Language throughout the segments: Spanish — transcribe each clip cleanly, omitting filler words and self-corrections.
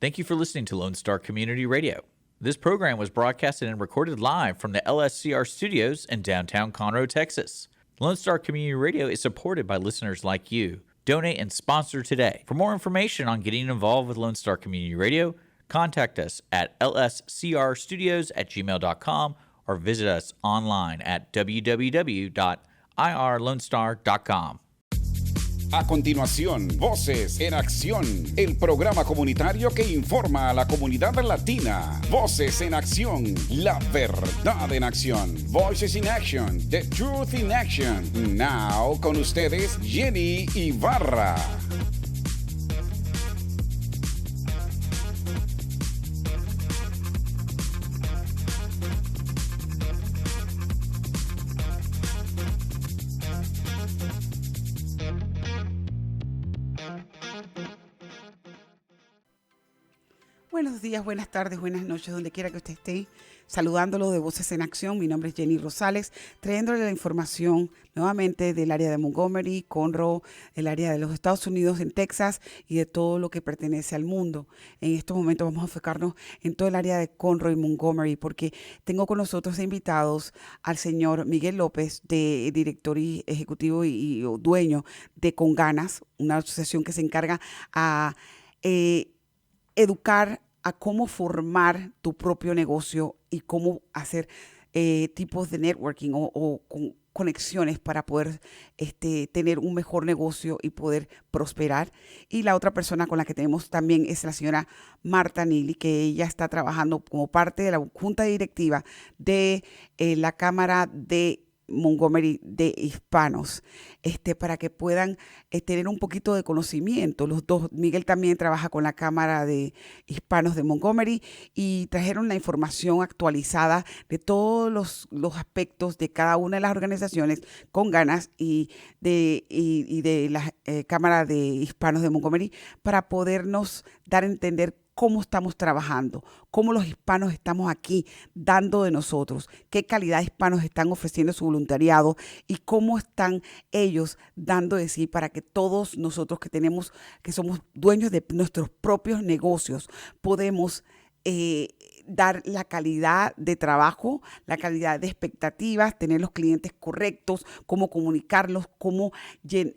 Thank you for listening to Lone Star Community Radio. This program was broadcasted and recorded live from the LSCR studios in downtown Conroe, Texas. Lone Star Community Radio is supported by listeners like you. Donate and sponsor today. For more information on getting involved with Lone Star Community Radio, contact us at lscrstudios@gmail.com or visit us online at www.irlonestar.com. A continuación, Voces en Acción, el programa comunitario que informa a la comunidad latina. Voces en Acción, la verdad en acción. Voices in Action, the truth in action. Now, con ustedes, Jenny Ibarra. Buenos días, buenas tardes, buenas noches, donde quiera que usted esté, saludándolo de Voces en Acción. Mi nombre es Jenny Rosales, trayéndole la información nuevamente del área de Montgomery, Conroe, el área de los Estados Unidos, en Texas y de todo lo que pertenece al mundo. En estos momentos vamos a enfocarnos en todo el área de Conroe y Montgomery, porque tengo con nosotros invitados al señor Miguel Lopez, director y ejecutivo y dueño de Conganas, una asociación que se encarga a educar a cómo formar tu propio negocio y cómo hacer tipos de networking o conexiones para poder tener un mejor negocio y poder prosperar. Y la otra persona con la que tenemos también es la señora Neely, que ella está trabajando como parte de la junta directiva de la Cámara de Montgomery de Hispanos, para que puedan tener un poquito de conocimiento. Los dos, Miguel también trabaja con la Cámara de Hispanos de Montgomery y trajeron la información actualizada de todos los aspectos de cada una de las organizaciones Conganas y de la Cámara de Hispanos de Montgomery para podernos dar a entender cómo estamos trabajando, cómo los hispanos estamos aquí dando de nosotros, qué calidad de hispanos están ofreciendo su voluntariado y cómo están ellos dando de sí para que todos nosotros que somos dueños de nuestros propios negocios, podemos dar la calidad de trabajo, la calidad de expectativas, tener los clientes correctos, cómo comunicarlos, cómo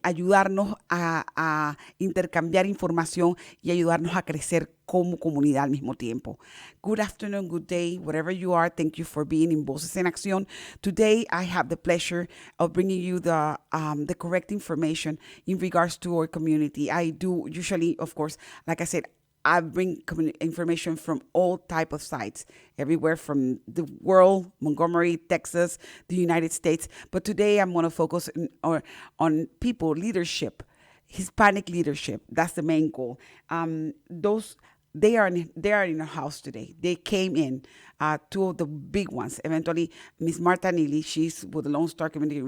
ayudarnos a intercambiar información y ayudarnos a crecer como comunidad al mismo tiempo. Good afternoon, good day, wherever you are. Thank you for being in Voces en Acción. Today, I have the pleasure of bringing you the correct information in regards to our community. I do usually, of course, like I said, I bring information from all type of sites, everywhere from the world, Montgomery, Texas, the United States. But today I'm going to focus on people, leadership, Hispanic leadership. That's the main goal. They are in our house today. They came in, two of the big ones. Eventually, Miss Neely, she's with the Lone Star Community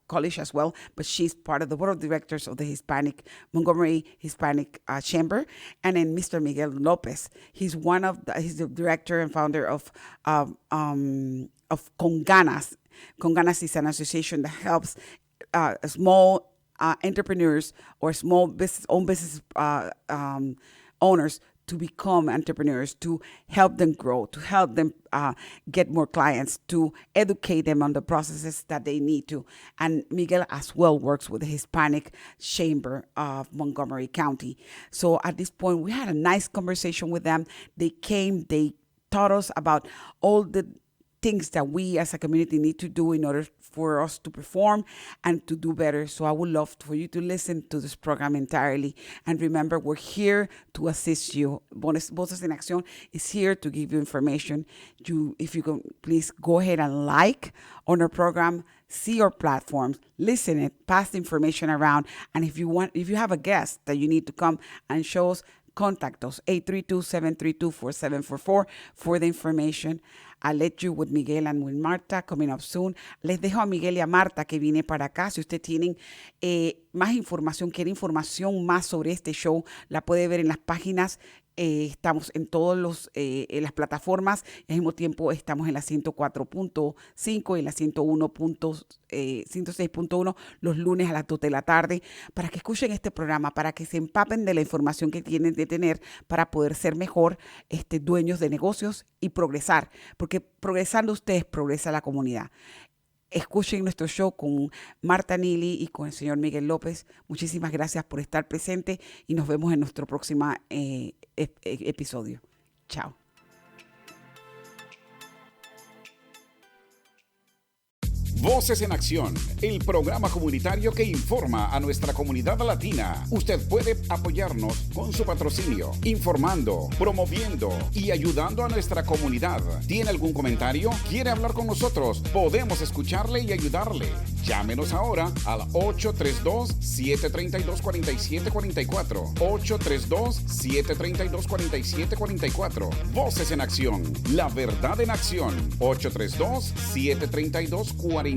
College as well, but she's part of the board of directors of the Montgomery Hispanic Chamber. And then Mr. Miguel Lopez, he's the director and founder of Conganas. Conganas is an association that helps small entrepreneurs or small business owners to become entrepreneurs, to help them grow, to help them get more clients, to educate them on the processes that they need to. And Miguel as well works with the Hispanic Chamber of Montgomery County. So at this point, we had a nice conversation with them. They came, they taught us about all the things that we as a community need to do in order for us to perform and to do better. So I would love for you to listen to this program entirely. And remember, we're here to assist you. Voces en Acción is here to give you information. If you can, please go ahead and like on our program, see our platforms, listen it, pass the information around. And if you have a guest that you need to come and show us, contact us, 832-732-4744 for the information. I'll let you with Miguel and with Marta coming up soon. Les dejo a Miguel y a Marta que viene para acá. Si usted tienen más información, quiere información más sobre este show, la puede ver en las páginas Estamos en todas las plataformas. Al mismo tiempo estamos en la 104.5 y en la 106.1 los lunes a las 2 de la tarde para que escuchen este programa, para que se empapen de la información que tienen de tener para poder ser mejor dueños de negocios y progresar. Porque progresando ustedes, progresa la comunidad. Escuchen nuestro show con Marta Neely y con el señor Miguel López. Muchísimas gracias por estar presente y nos vemos en nuestro próximo episodio. Chao. Voces en Acción, el programa comunitario que informa a nuestra comunidad latina. Usted puede apoyarnos con su patrocinio, informando, promoviendo y ayudando a nuestra comunidad. ¿Tiene algún comentario? ¿Quiere hablar con nosotros? Podemos escucharle y ayudarle. Llámenos ahora al 832-732-4744. 832-732-4744. Voces en Acción, la verdad en acción. 832-732-4744.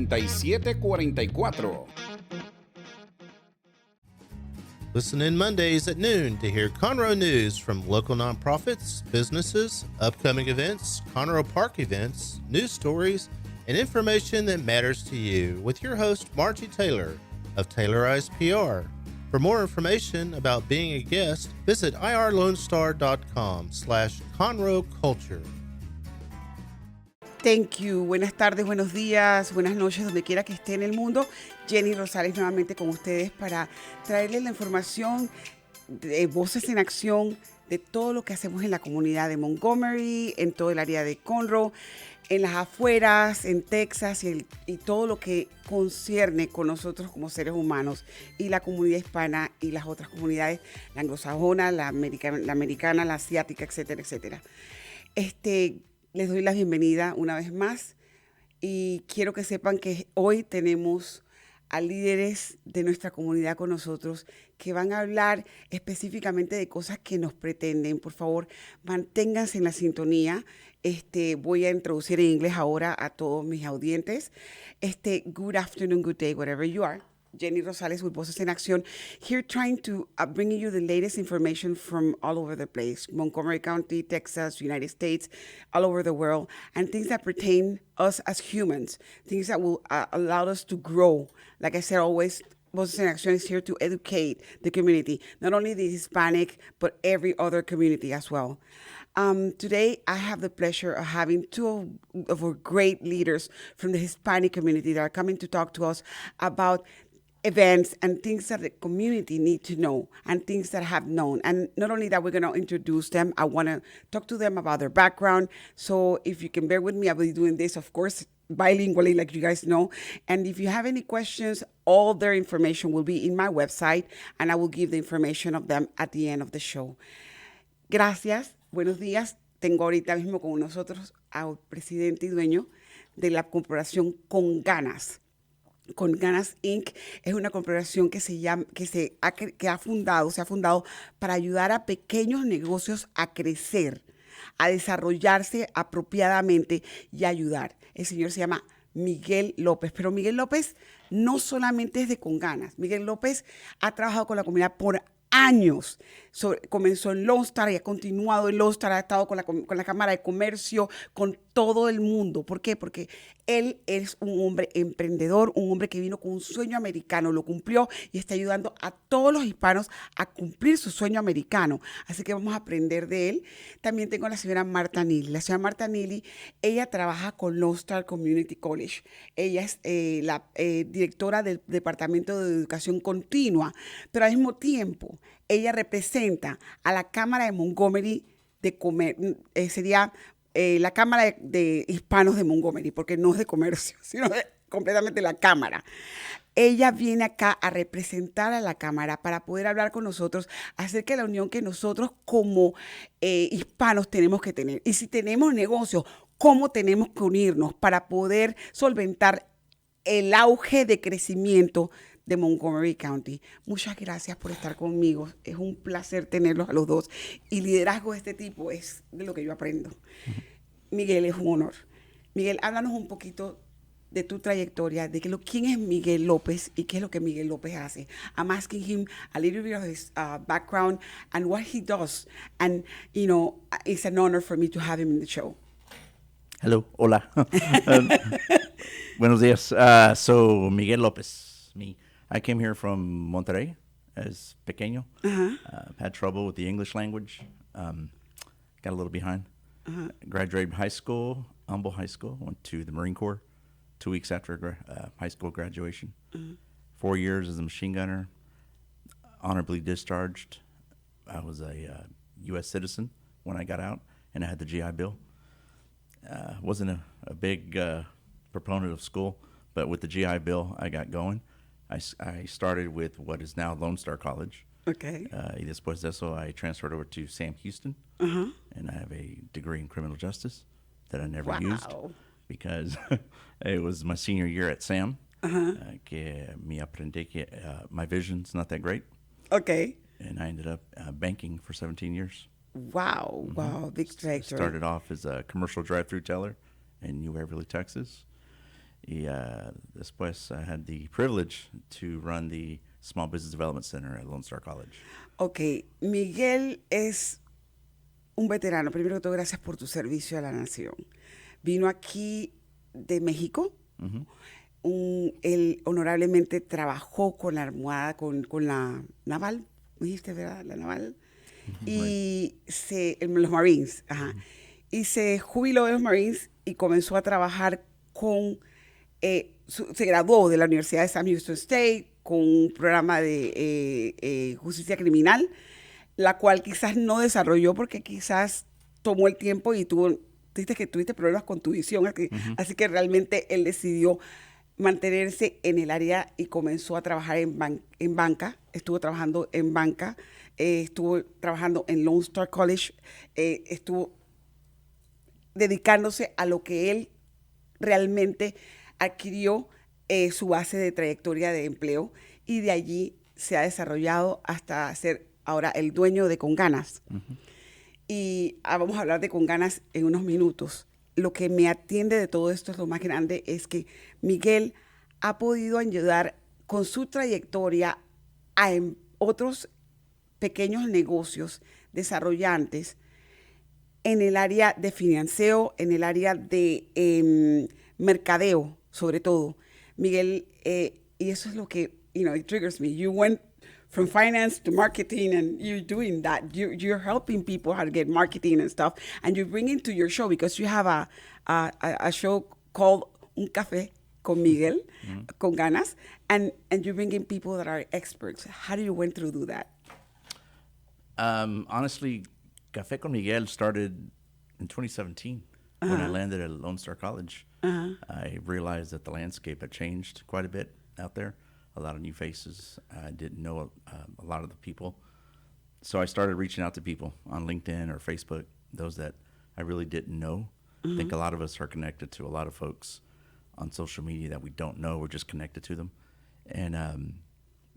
Listen in Mondays at noon to hear Conroe news from local nonprofits, businesses, upcoming events, Conroe Park events, news stories, and information that matters to you with your host, Margie Taylor of Taylorized PR. For more information about being a guest, visit irlonestar.com/Conroe Culture. Thank you. Buenas tardes, buenos días, buenas noches, donde quiera que esté en el mundo. Jenny Rosales nuevamente con ustedes para traerles la información de Voces en Acción, de todo lo que hacemos en la comunidad de Montgomery, en todo el área de Conroe, en las afueras, en Texas y todo lo que concierne con nosotros como seres humanos y la comunidad hispana y las otras comunidades, la anglosajona, la americana, la asiática, etcétera, etcétera. Les doy la bienvenida una vez más y quiero que sepan que hoy tenemos a líderes de nuestra comunidad con nosotros que van a hablar específicamente de cosas que nos pretenden. Por favor, manténganse en la sintonía. Voy a introducir en inglés ahora a todos mis audientes. Good afternoon, good day, wherever you are. Jenny Rosales with Voces en Acción, here trying to bring you the latest information from all over the place, Montgomery County, Texas, United States, all over the world, and things that pertain us as humans, things that will allow us to grow. Like I said, always, Voces en Acción is here to educate the community, not only the Hispanic, but every other community as well. Today, I have the pleasure of having two of our great leaders from the Hispanic community that are coming to talk to us about events and things that the community need to know and things that have known. And not only that, we're going to introduce them. I want to talk to them about their background. So if you can bear with me, I'll be doing this, of course, bilingually, like you guys know. And if you have any questions, all their information will be in my website, and I will give the information of them at the end of the show. Gracias. Buenos días. Tengo ahorita mismo con nosotros al presidente y dueño de la corporación Conganas. Conganas Inc. es una corporación que se ha fundado para ayudar a pequeños negocios a crecer, a desarrollarse apropiadamente y ayudar. El señor se llama Miguel López, pero Miguel López no solamente es de Conganas. Miguel López ha trabajado con la comunidad por años. Comenzó en Lone Star y ha continuado en Lone Star, ha estado con la Cámara de Comercio, con todo el mundo. ¿Por qué? Porque él es un hombre emprendedor, un hombre que vino con un sueño americano, lo cumplió y está ayudando a todos los hispanos a cumplir su sueño americano. Así que vamos a aprender de él. También tengo a la señora Marta Neely. La señora Marta Neely, ella trabaja con Lone Star Community College. Ella es la directora del Departamento de Educación Continua, pero al mismo tiempo ella representa a la Cámara de Montgomery sería la Cámara de Hispanos de Montgomery, porque no es de comercio, sino completamente la Cámara. Ella viene acá a representar a la Cámara para poder hablar con nosotros acerca de la unión que nosotros como hispanos tenemos que tener. Y si tenemos negocios, cómo tenemos que unirnos para poder solventar el auge de crecimiento de Montgomery County. Muchas gracias por estar conmigo. Es un placer tenerlos a los dos. Y liderazgo de este tipo es de lo que yo aprendo. Miguel, es un honor. Miguel, háblanos un poquito de tu trayectoria, de quién es Miguel Lopez y qué es lo que Miguel Lopez hace. I'm asking him a little bit of his background and what he does. And, it's an honor for me to have him in the show. Hello, hola. Buenos días. So, Miguel Lopez, me. I came here from Monterrey as pequeño. Had trouble with the English language. Got a little behind. Graduated high school, Humble High School. Went to the Marine Corps 2 weeks after high school graduation. 4 years as a machine gunner. Honorably discharged. I was a U.S. citizen when I got out, and I had the GI Bill. Wasn't a big proponent of school, but with the GI Bill, I got going. I started with what is now Lone Star College. Okay. Y después de eso, I transferred over to Sam Houston, and I have a degree in criminal justice that I never used because it was my senior year at Sam. Que me aprendí que my vision's not that great. Okay. And I ended up banking for 17 years. Wow, big trajectory. Started off as a commercial drive-through teller in New Waverly, Texas. Y después I had the privilege to run the Small Business Development Center at Lone Star College. Ok, Miguel es un veterano. Primero que todo, gracias por tu servicio a la nación. Vino aquí de México. Él honorablemente trabajó con la Armada, con la Naval, ¿me dijiste, verdad? La Naval. Y los Marines. Y se jubiló de los Marines y comenzó a trabajar con... se graduó de la Universidad de Sam Houston State con un programa de justicia criminal, la cual quizás no desarrolló porque quizás tomó el tiempo y tuviste problemas con tu visión, así que realmente él decidió mantenerse en el área y comenzó a trabajar en banca, estuvo trabajando en banca, estuvo trabajando en Lone Star College, estuvo dedicándose a lo que él realmente adquirió su base de trayectoria de empleo y de allí se ha desarrollado hasta ser ahora el dueño de Conganas. Y vamos a hablar de Conganas en unos minutos. Lo que me atiende de todo esto es lo más grande, es que Miguel ha podido ayudar con su trayectoria a otros pequeños negocios desarrollantes en el área de financiero, en el área de mercadeo, sobre todo. Miguel, y eso es lo que, it triggers me. You went from finance to marketing, and you're doing that. You're helping people how to get marketing and stuff, and you bring it to your show because you have a show called Un Café con Miguel, Conganas, and you bring in people that are experts. How do you went through do that? Honestly, Café con Miguel started in 2017 when I landed at Lone Star College. I realized that the landscape had changed quite a bit out there. A lot of new faces. I didn't know a lot of the people. So I started reaching out to people on LinkedIn or Facebook, those that I really didn't know. I think a lot of us are connected to a lot of folks on social media that we don't know. We're just connected to them. And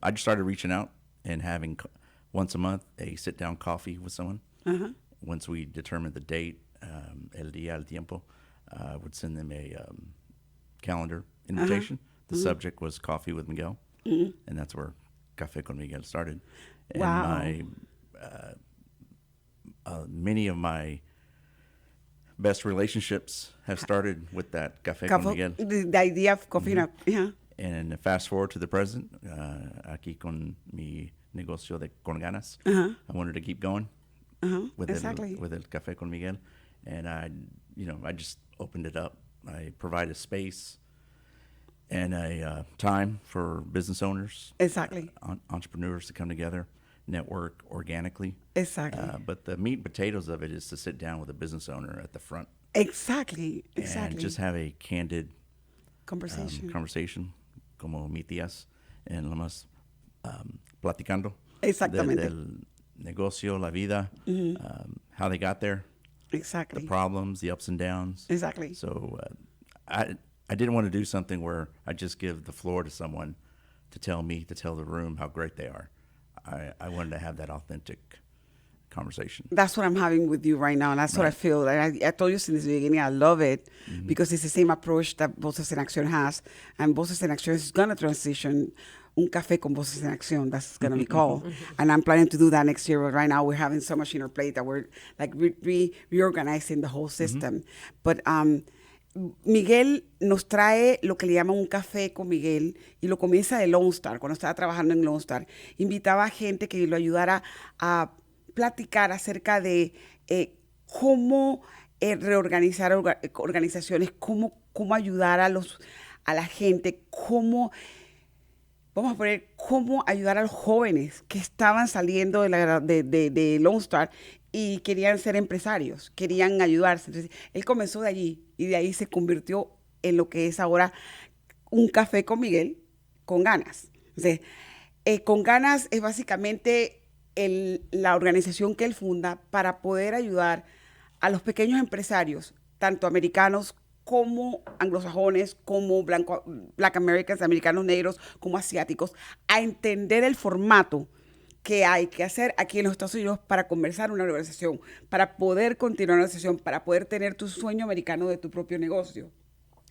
I just started reaching out and having once a month a sit-down coffee with someone. Once we determined the date, el día, el tiempo, I would send them a calendar invitation. The subject was Coffee with Miguel, and that's where Café con Miguel started. And my many of my best relationships have started with that Café con Miguel. The idea of coffee. And fast forward to the present, aquí con mi negocio de Conganas, I wanted to keep going with el Café con Miguel, and I just opened it up. I provide a space and a time for business owners, entrepreneurs to come together, network organically. But the meat and potatoes of it is to sit down with a business owner at the front. And just have a candid conversation, como mi tías, en lo más platicando del negocio, la vida, how they got there, the problems, the ups and downs. So I didn't want to do something where I just give the floor to someone to tell the room how great they are. I wanted to have that authentic conversation. That's what I'm having with you right now, and that's what I feel. Like I told you since the beginning, I love it because it's the same approach that Voces en Acción has, and Voces en Acción is going to transition un café con Voces en Acción, that's going to be called. And I'm planning to do that next year, but right now we're having so much in our plate that we're like reorganizing the whole system. But Miguel nos trae lo que le llaman un café con Miguel y lo comienza de Lone Star. Cuando estaba trabajando en Lone Star, invitaba a gente que lo ayudara a platicar acerca de cómo reorganizar organizaciones, cómo ayudar a la gente, cómo ayudar a los jóvenes que estaban saliendo de Lone Star y querían ser empresarios, querían ayudarse. Entonces, él comenzó de allí y de ahí se convirtió en lo que es ahora un café con Miguel, Conganas. Entonces, Conganas es básicamente la organización que él funda para poder ayudar a los pequeños empresarios, tanto americanos como anglosajones, como Black Americans, americanos negros, como asiáticos, a entender el formato que hay que hacer aquí en los Estados Unidos para conversar una organización, para poder continuar una organización, para poder tener tu sueño americano de tu propio negocio.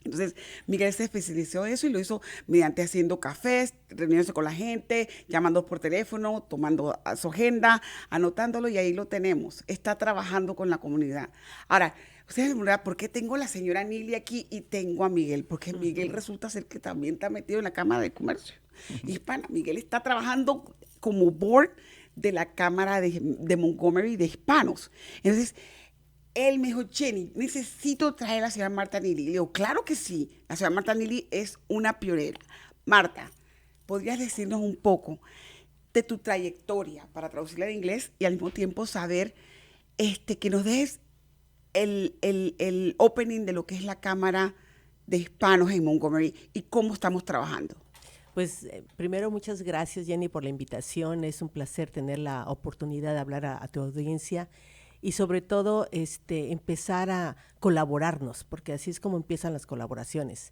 Entonces, Miguel se especializó en eso y lo hizo mediante haciendo cafés, reuniéndose con la gente, llamando por teléfono, tomando su agenda, anotándolo y ahí lo tenemos. Está trabajando con la comunidad. Ahora, ustedes me preguntan, ¿por qué tengo a la señora Neely aquí y tengo a Miguel? Porque Miguel resulta ser que también está metido en la Cámara de Comercio Hispana. Miguel está trabajando como board de la Cámara de Montgomery de Hispanos. Entonces, él me dijo, Jenny, necesito traer a la señora Marta Neely. Le digo, claro que sí. La señora Marta Neely es una pionera. Marta, ¿podrías decirnos un poco de tu trayectoria para traducirla en inglés y al mismo tiempo saber que nos des el opening de lo que es la Cámara de Hispanos en Montgomery y cómo estamos trabajando? Pues primero, muchas gracias, Jenny, por la invitación. Es un placer tener la oportunidad de hablar a tu audiencia. Y sobre todo empezar a colaborarnos, porque así es como empiezan las colaboraciones.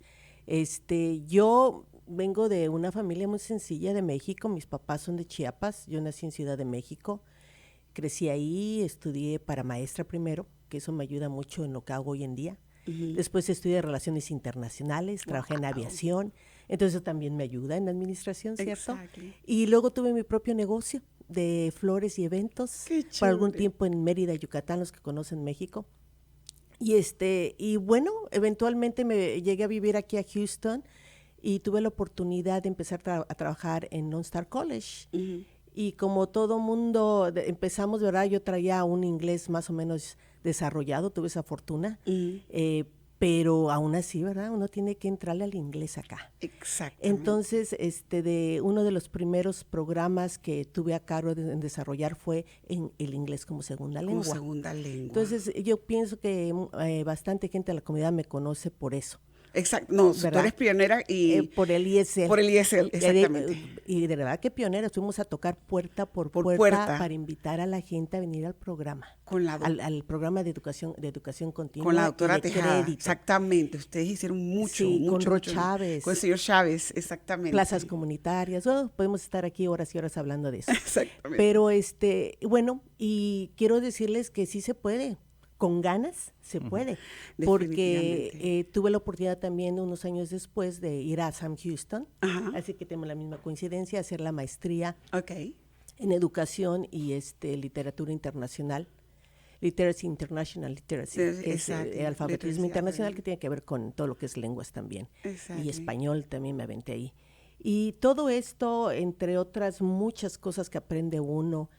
Yo vengo de una familia muy sencilla de México, mis papás son de Chiapas, yo nací en Ciudad de México, crecí ahí, estudié para maestra primero, que eso me ayuda mucho en lo que hago hoy en día. Después estudié Relaciones Internacionales, trabajé en aviación, entonces eso también me ayuda en administración, ¿cierto? Exactly. Y luego tuve mi propio negocio de flores y eventos por algún tiempo en Mérida, Yucatán, los que conocen México. Y bueno, eventualmente me llegué a vivir aquí a Houston y tuve la oportunidad de empezar a trabajar en Lone Star College. Y como todo mundo empezamos, ¿verdad? Yo traía un inglés más o menos desarrollado, tuve esa fortuna. Pero aún así, ¿verdad? Uno tiene que entrarle al inglés acá. Exactamente. Entonces, de uno de los primeros programas que tuve a cargo de desarrollar fue en el inglés como segunda lengua. Como segunda lengua. Entonces, yo pienso que bastante gente de la comunidad me conoce por eso. Exacto. No, ¿verdad? tú eres pionera y... por el ISL. Por el ISL, exactamente. Y de verdad que pioneros. Fuimos a tocar puerta por puerta para invitar a la gente a venir al programa. Al programa de educación continua. Con la doctora y de Tejada. crédito. Exactamente. Ustedes hicieron mucho, sí, mucho. con mucho. Chávez. Con el señor Chávez, exactamente. Plazas comunitarias. Podemos estar aquí horas y horas hablando de eso. Exactamente. Pero, bueno, y quiero decirles que sí se puede. Con ganas se puede, porque tuve la oportunidad también unos años después de ir a Sam Houston, así que tenemos la misma coincidencia, hacer la maestría en educación y literatura internacional, International Literacy, que es alfabetismo internacional, que tiene que ver con todo lo que es lenguas también, y español también me aventé ahí. Y todo esto, entre otras muchas cosas que aprende uno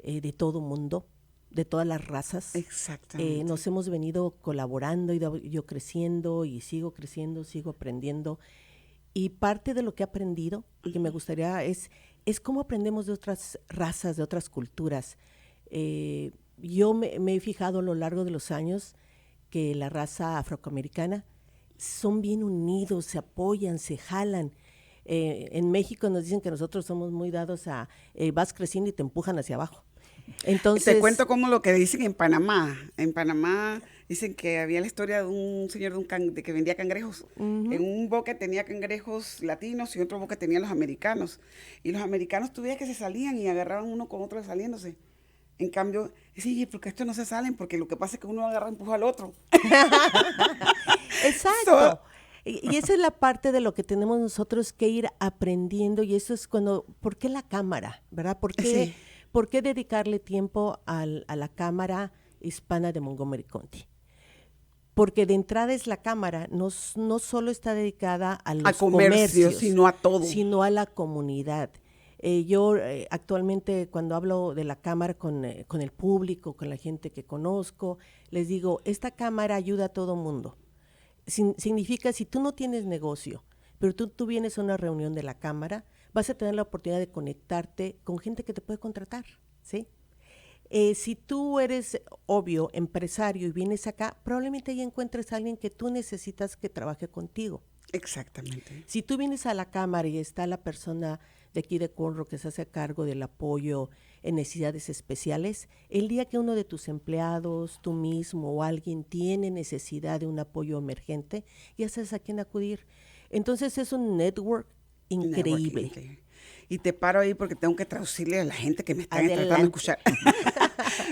de todo mundo, de todas las razas. Exactamente. Nos hemos venido colaborando, yo creciendo y sigo creciendo, sigo aprendiendo. Y parte de lo que he aprendido, que me gustaría, es cómo aprendemos de otras razas, de otras culturas. Yo me he fijado a lo largo de los años que la raza afroamericana son bien unidos, se apoyan, se jalan. En México nos dicen que nosotros somos muy dados a vas creciendo y te empujan hacia abajo. Entonces, te cuento como lo que dicen en Panamá. En Panamá dicen que había la historia de un señor de que vendía cangrejos. En un boque tenía cangrejos latinos y otro boque tenía los americanos. Y los americanos tuvieron que se salían y agarraban uno con otro saliéndose. En cambio, sí, porque estos no se salen, porque lo que pasa es que uno agarra y empuja al otro. Exacto. Y esa es la parte de lo que tenemos nosotros que ir aprendiendo, y eso es cuando, ¿por qué la cámara? ¿Verdad? Sí. ¿Por qué dedicarle tiempo a la Cámara Hispana de Montgomery County? Porque de entrada es la Cámara, no solo está dedicada a los comercios, sino a todo. Sino a la comunidad. Yo actualmente cuando hablo de la Cámara con el público, con la gente que conozco, les digo, esta Cámara ayuda a todo mundo. Significa, si tú no tienes negocio, pero tú vienes a una reunión de la Cámara, vas a tener la oportunidad de conectarte con gente que te puede contratar, ¿sí? Si tú eres, obvio, empresario y vienes acá, probablemente ahí encuentres a alguien que tú necesitas que trabaje contigo. Exactamente. Si tú vienes a la Cámara y está la persona de aquí de Conroe que se hace cargo del apoyo en necesidades especiales, el día que uno de tus empleados, tú mismo o alguien tiene necesidad de un apoyo emergente, ya sabes a quién acudir. Entonces es un network increíble. Y te paro ahí porque tengo que traducirle a la gente que me está tratando de escuchar.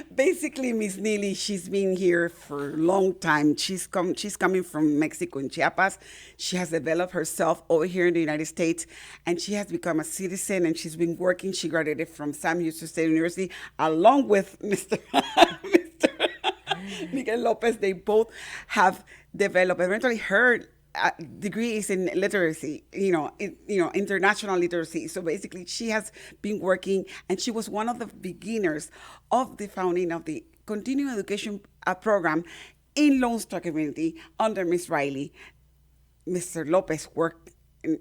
Basically, Miss Neely, she's been here for a long time. She's coming from Mexico in Chiapas. She has developed herself over here in the United States, and she has become a citizen, and she's been working. She graduated from Sam Houston State University along with Mr. Miguel Lopez. They both have developed. Eventually, her degree is in literacy, international literacy. So basically, she has been working, and she was one of the beginners of the founding of the continuing education program in Lone Star community under Miss Riley. Mr. Lopez worked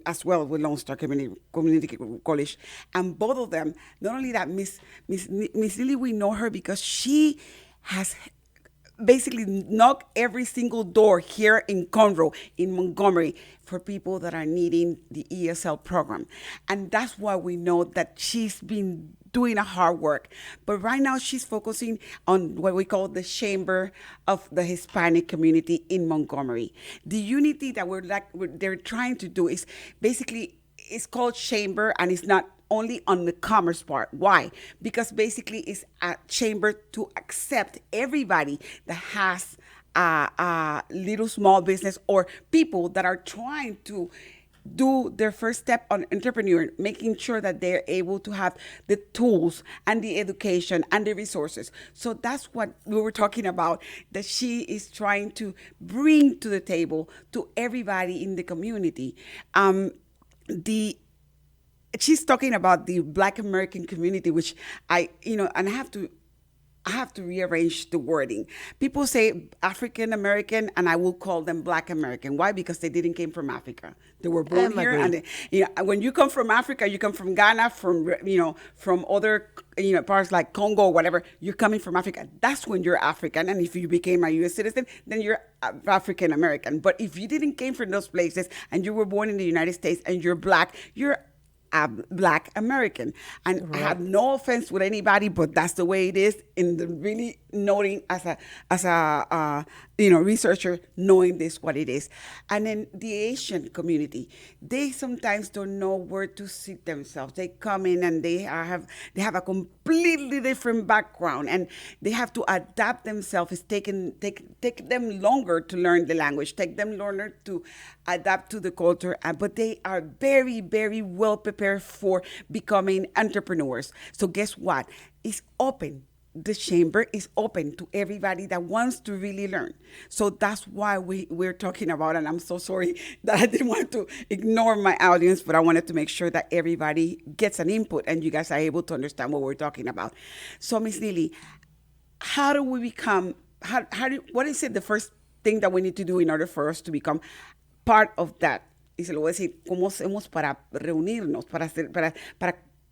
as well with Lone Star Community College, and both of them. Not only that, Miss Neely, we know her because she has basically knock every single door here in Conroe, in Montgomery, for people that are needing the ESL program. And that's why we know that she's been doing a hard work. But right now she's focusing on what we call the Chamber of the Hispanic community in Montgomery. The unity that they're trying to do is basically, it's called Chamber, and it's not only on the commerce part. Why? Because basically it's a chamber to accept everybody that has a little small business or people that are trying to do their first step on entrepreneur, making sure that they're able to have the tools and the education and the resources. So that's what we were talking about, that she is trying to bring to the table to everybody in the community. She's talking about the Black American community, which and I have to rearrange the wording. People say African American, and I will call them Black American. Why? Because they didn't came from Africa. They were born here, and when you come from Africa, you come from Ghana, from other parts like Congo or whatever. You're coming from Africa. That's when you're African, and if you became a U.S. citizen, then you're African American. But if you didn't came from those places and you were born in the United States and you're Black, you're a Black American. And right. I have no offense with anybody, but that's the way it is. In the really noting as a researcher, knowing this what it is. And then the Asian community, they sometimes don't know where to sit themselves. They come in and they have a completely different background, and they have to adapt themselves. It's take them longer to learn the language, take them longer to adapt to the culture, but they are very, very well prepared for becoming entrepreneurs. So guess what? It's open. The chamber is open to everybody that wants to really learn. So that's why we're talking about, and I'm so sorry that I didn't want to ignore my audience, but I wanted to make sure that everybody gets an input and you guys are able to understand what we're talking about. So Ms. Neely, how do we become, what is it the first thing that we need to do in order for us to become part of that? Y se lo voy a decir, ¿cómo hacemos para reunirnos, para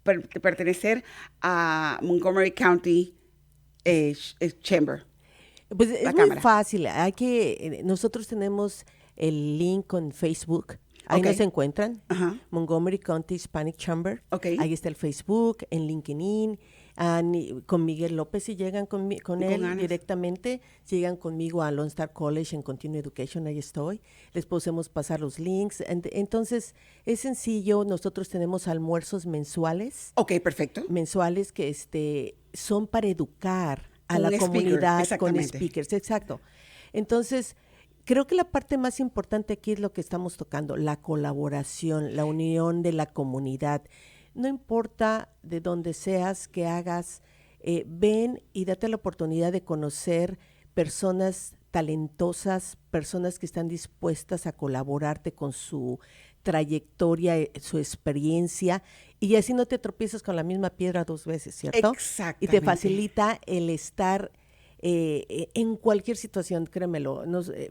pertenecer a Montgomery County Chamber? Pues es muy fácil. Nosotros tenemos el link con Facebook. Ahí nos encuentran. Uh-huh. Montgomery County Hispanic Chamber. Okay. Ahí está el Facebook, en LinkedIn. con Miguel Lopez, si llegan con él Conganas. directamente, si llegan conmigo a Lone Star College en Continuing Education, ahí estoy, les podemos pasar los links. Entonces, es sencillo, nosotros tenemos almuerzos mensuales. Ok, perfecto. Mensuales que son para educar a Con la un speaker, comunidad con exactamente. speakers, exacto. Entonces, creo que la parte más importante aquí es lo que estamos tocando, la colaboración, la unión de la comunidad. No importa de dónde seas, qué hagas, ven y date la oportunidad de conocer personas talentosas, personas que están dispuestas a colaborarte con su trayectoria, su experiencia, y así no te tropiezas con la misma piedra 2 veces, ¿cierto? Exactamente. Y te facilita el estar en cualquier situación, créemelo,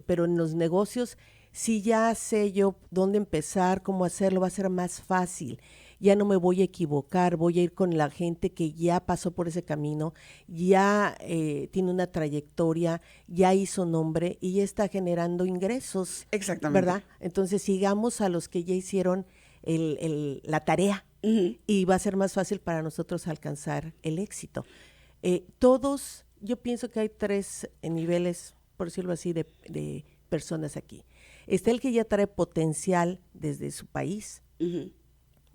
pero en los negocios, si ya sé yo dónde empezar, cómo hacerlo, va a ser más fácil. Ya no me voy a equivocar, voy a ir con la gente que ya pasó por ese camino, ya tiene una trayectoria, ya hizo nombre y ya está generando ingresos. Exactamente. ¿Verdad? Entonces sigamos a los que ya hicieron la tarea y va a ser más fácil para nosotros alcanzar el éxito. Todos, yo pienso que hay 3 niveles, por decirlo así, de personas aquí. Está el que ya trae potencial desde su país,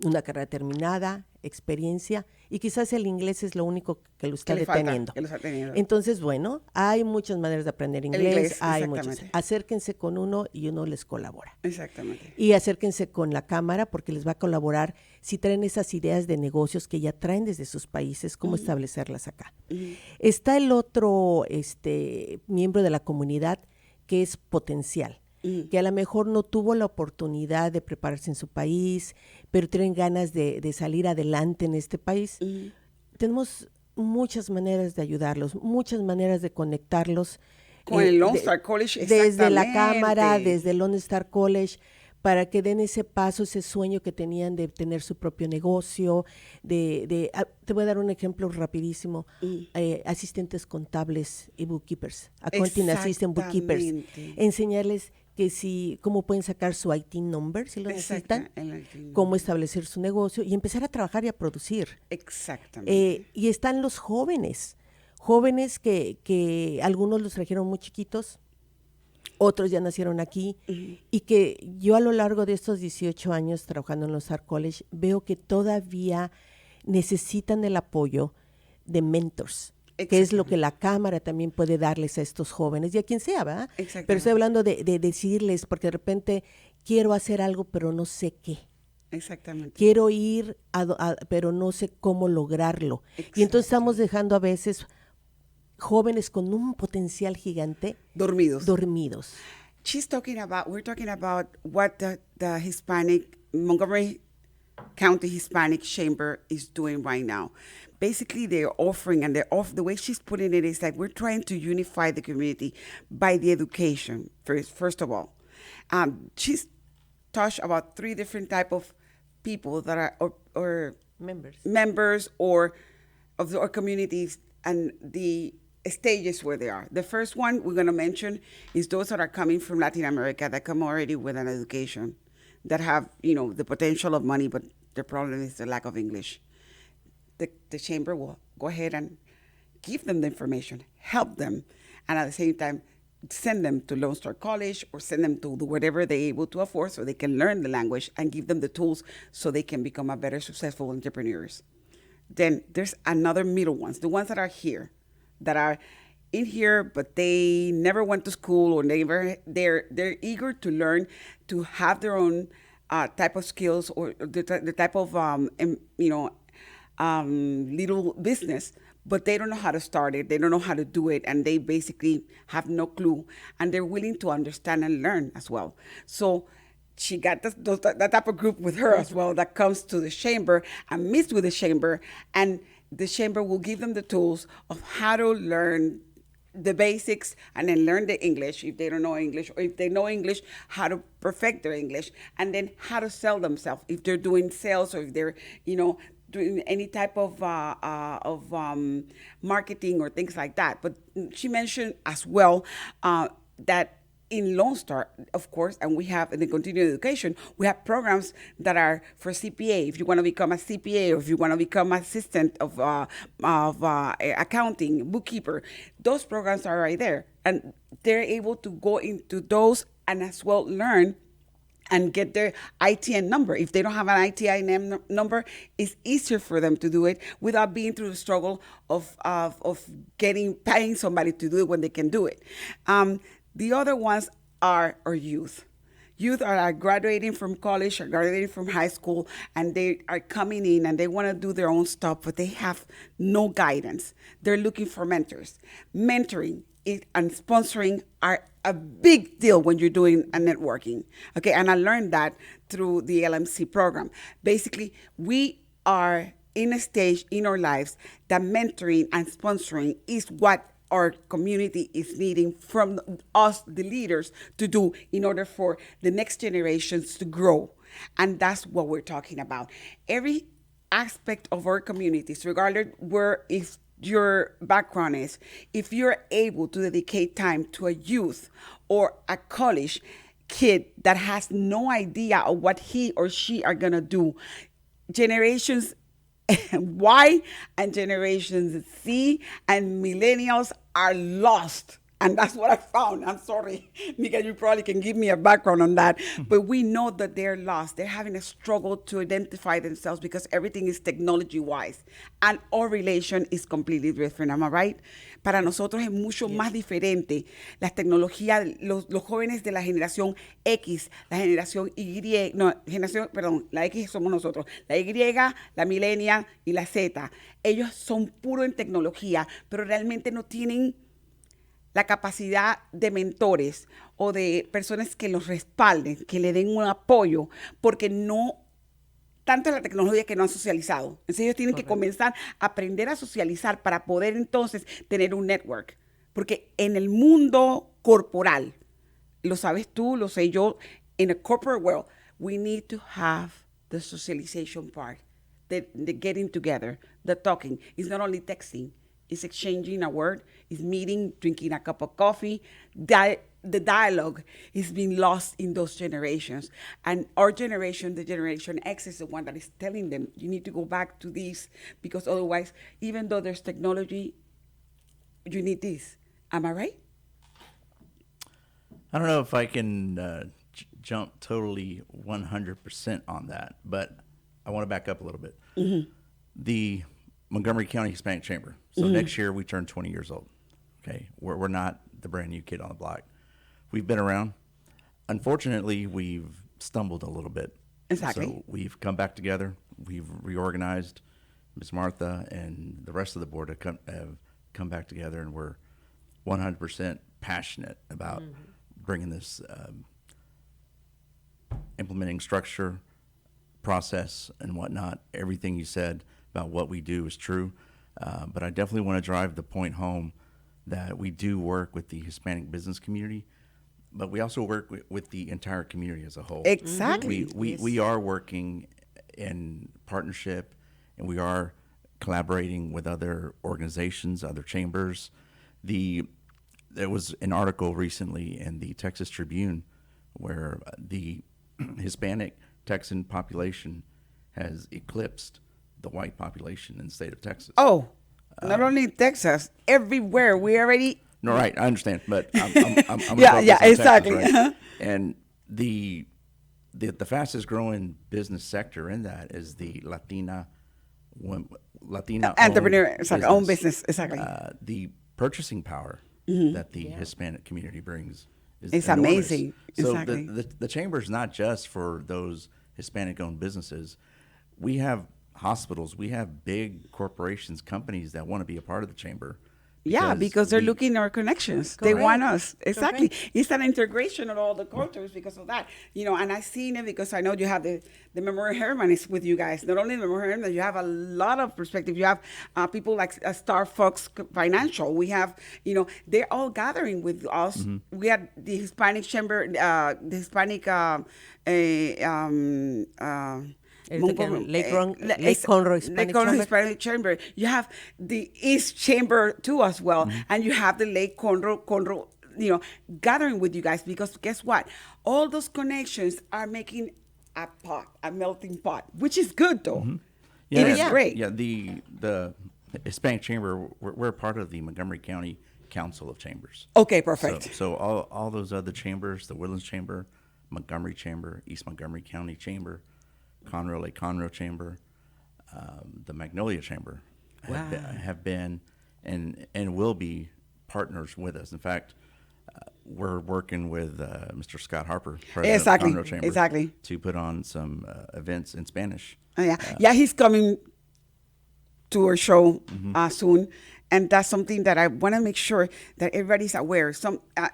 una carrera terminada, experiencia, y quizás el inglés es lo único que lo está Que le falta, deteniendo. que lo está deteniendo. Entonces, bueno, hay muchas maneras de aprender inglés, hay muchas. exactamente. Acérquense con uno y uno les colabora. Exactamente. Y acérquense con la cámara porque les va a colaborar si traen esas ideas de negocios que ya traen desde sus países, cómo establecerlas acá. Está el otro miembro de la comunidad que es potencial, que a lo mejor no tuvo la oportunidad de prepararse en su país, pero tienen ganas de salir adelante en este país. Tenemos muchas maneras de ayudarlos, muchas maneras de conectarlos. Con el Lone Star College, Desde la exactamente. cámara, desde el Lone Star College, para que den ese paso, ese sueño que tenían de tener su propio negocio. Te voy a dar un ejemplo rapidísimo. Asistentes contables y bookkeepers, accounting assistant bookkeepers. Exactamente. Enseñarles cómo pueden sacar su IT number si lo necesitan, el IT number. cómo establecer su negocio y empezar a trabajar y a producir. Exactamente. Y están los jóvenes que algunos los trajeron muy chiquitos, otros ya nacieron aquí, y que yo a lo largo de estos 18 años trabajando en los Art College veo que todavía necesitan el apoyo de mentors, que es lo que la cámara también puede darles a estos jóvenes y a quien sea, ¿verdad? Pero estoy hablando de decirles, porque de repente quiero hacer algo, pero no sé qué. Exactamente. Quiero ir, pero no sé cómo lograrlo. Y entonces estamos dejando a veces jóvenes con un potencial gigante Dormidos. dormidos. We're talking about what the Hispanic, Montgomery County Hispanic Chamber is doing right now. Basically, they're offering, and the way she's putting it is like we're trying to unify the community by the education, first of all. She's touched about 3 different type of people that are, or members or of our communities, and the stages where they are. The first one we're going to mention is those that are coming from Latin America that come already with an education, that have, the potential of money, but the problem is the lack of English. The chamber will go ahead and give them the information, help them, and at the same time, send them to Lone Star College or send them to whatever they're able to afford so they can learn the language and give them the tools so they can become a better successful entrepreneurs. Then there's another middle ones, the ones that are here, that are in here, but they never went to school or they're eager to learn, to have their own type of skills or the type of, little business, but they don't know how to start it. They don't know how to do it. And they basically have no clue. And they're willing to understand and learn as well. So she got that type of group with her as well that comes to the chamber and meets with the chamber. And the chamber will give them the tools of how to learn the basics and then learn the English if they don't know English, or if they know English, how to perfect their English, and then how to sell themselves if they're doing sales or if they're, doing any type of marketing or things like that. But she mentioned as well that in Lone Star, of course, and we have in the continuing education, we have programs that are for CPA. If you want to become a CPA, or if you want to become assistant of accounting, bookkeeper, those programs are right there, and they're able to go into those and as well learn and get their ITN number. If they don't have an ITN number, it's easier for them to do it without being through the struggle of paying somebody to do it when they can do it. The other ones are our youth. Youth are graduating from college or graduating from high school, and they are coming in and they want to do their own stuff, but they have no guidance. They're looking for mentors. Mentoring and sponsoring are a big deal when you're doing a networking. Okay, and I learned that through the LMC program. Basically, we are in a stage in our lives that mentoring and sponsoring is what our community is needing from us, the leaders, to do in order for the next generations to grow. And that's what we're talking about. Every aspect of our communities, regardless where if your background is, if you're able to dedicate time to a youth or a college kid that has no idea of what he or she are gonna do, generations Y and generations Z and millennials are lost. And that's what I found. I'm sorry, Miguel, you probably can give me a background on that. But we know that they're lost. They're having a struggle to identify themselves because everything is technology-wise. And our relation is completely different. Am I right? Para nosotros es mucho más diferente. Las tecnologías, los jóvenes de la generación X, la generación Y, la X somos nosotros. La Y, la millennial y la Z. Ellos son puro en tecnología, pero realmente no tienen la capacidad de mentores o de personas que los respalden, que le den un apoyo, porque no, tanto es la tecnología que no han socializado. Entonces ellos tienen que comenzar a aprender a socializar para poder entonces tener un network. Porque en el mundo corporal, lo sabes tú, lo sé yo, in a corporate world, we need to have the socialization part, the getting together, the talking. It's not only texting. It's exchanging a word, it's meeting, drinking a cup of coffee. The dialogue is being lost in those generations. And our generation, the Generation X, is the one that is telling them, you need to go back to this, because otherwise, even though there's technology, you need this. Am I right? I don't know if I can jump totally 100% on that, but I want to back up a little bit. Mm-hmm. The Montgomery County Hispanic Chamber. So next year we turn 20 years old. Okay, we're not the brand new kid on the block. We've been around. Unfortunately, we've stumbled a little bit. Exactly. So we've come back together. We've reorganized. Ms. Martha and the rest of the board have come back together, and we're 100% passionate about bringing this, implementing structure, process, and whatnot. Everything you said about what we do is true, but I definitely want to drive the point home that we do work with the Hispanic business community, but we also work with the entire community as a whole. Exactly. We are working in partnership, and we are collaborating with other organizations, other chambers. There was an article recently in the Texas Tribune where the Hispanic Texan population has eclipsed the white population in the state of Texas. Oh, not only Texas, everywhere. We already. No, right. I understand, but I'm yeah, exactly. Texas, right? And the fastest growing business sector in that is the Latina entrepreneur, own business, exactly. The purchasing power that the Hispanic community brings is it's enormous. Amazing. So exactly. the chamber is not just for those Hispanic-owned businesses. We have hospitals, we have big corporations, companies that want to be a part of the chamber. Because they're looking at our connections. Correct. They want us. Exactly. Correct. It's an integration of all the cultures because of that. And I've seen it because I know you have the Memorial Herman is with you guys. Not only the Memorial Herman, you have a lot of perspective. You have people like Star Fox Financial. We have, they're all gathering with us. Mm-hmm. We had the Hispanic Chamber, the Hispanic Lake Conroe Hispanic Chamber. You have the East Chamber too as well, and you have the Lake Conroe gathering with you guys, because guess what? All those connections are making a melting pot, which is good though. Mm-hmm. It is great. Yeah, the Hispanic Chamber, we're part of the Montgomery County Council of Chambers. Okay, perfect. So all those other chambers, the Woodlands Chamber, Montgomery Chamber, East Montgomery County Chamber, Conroe Lake Conroe Chamber, the Magnolia Chamber have been and will be partners with us. In fact, we're working with Mr. Scott Harper, president of Conroe Chamber, to put on some events in Spanish. He's coming to our show soon, and that's something that I want to make sure that everybody's aware.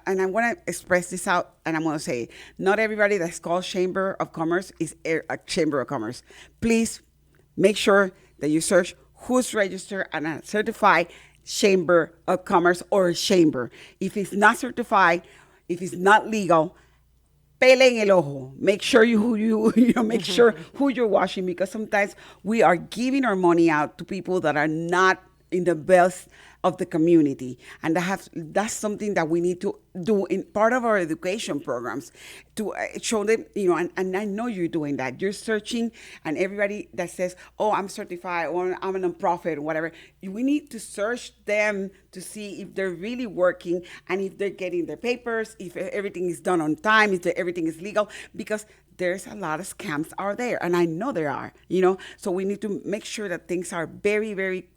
And I want to express this out, and I'm going to say, not everybody that's called Chamber of Commerce is a Chamber of Commerce. Please make sure that you search who's registered and a certified Chamber of Commerce or a chamber. If it's not certified, if it's not legal, pele en el ojo. Make sure make sure who you're watching, because sometimes we are giving our money out to people that are not in the best of the community, and that's something that we need to do in part of our education programs to show them, and I know you're doing that. You're searching, and everybody that says, oh, I'm certified or I'm a nonprofit or whatever, we need to search them to see if they're really working and if they're getting their papers, if everything is done on time, if everything is legal, because there's a lot of scams out there, and I know there are, so we need to make sure that things are very, very